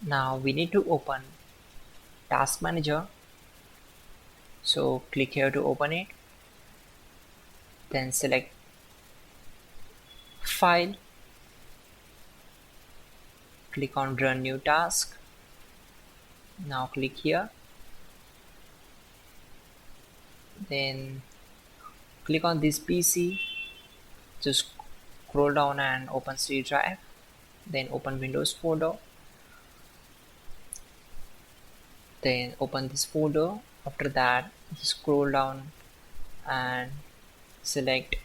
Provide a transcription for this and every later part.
Now we need to open Task Manager. So click here to open it. Then select File. Click on Run New Task. Now click here. Then click on this PC. Just scroll down and open C drive. Then open Windows folder. Then open this folder. After that, just scroll down and select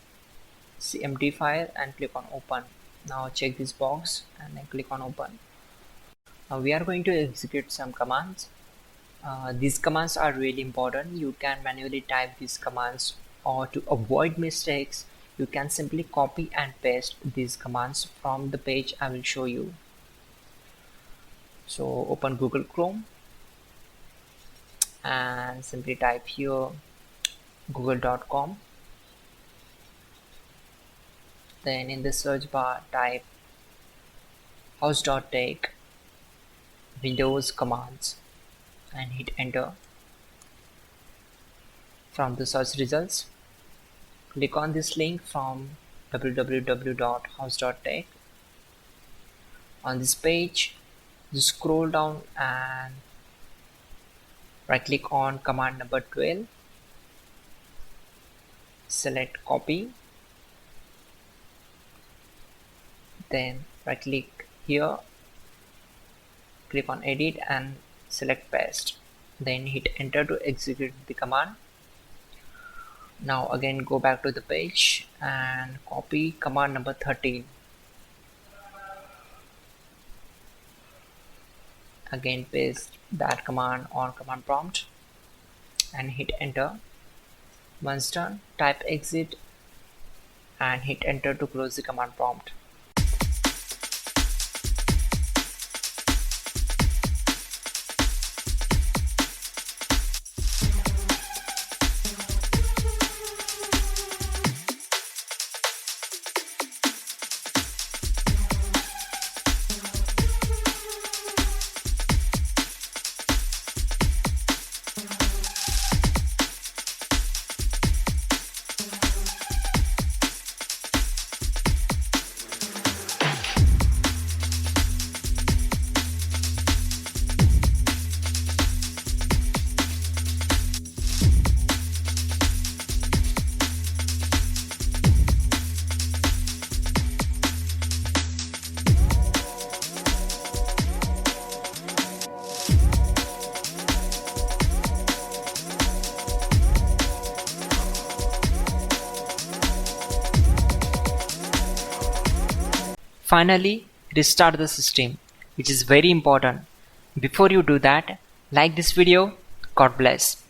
empty file and click on open. Now check this box and then click on open. Now we are going to execute some commands. These commands are really important. You can manually type these commands, or to avoid mistakes you can simply copy and paste these commands from the page I will show you. So open Google Chrome and simply type here google.com. Then in the search bar type hows.tech Windows commands and hit enter. From the search results, click on this link from www.hows.tech. On this page, just scroll down and right click on command number 12. Select copy. Then right click here, click on edit and select paste. Then hit enter to execute the command. Now again go back to the page and copy command number 13. Again paste that command on command prompt and hit enter. Once done, type exit and hit enter to close the command prompt. Finally, restart the system, which is very important. Before you do that, like this video. God bless.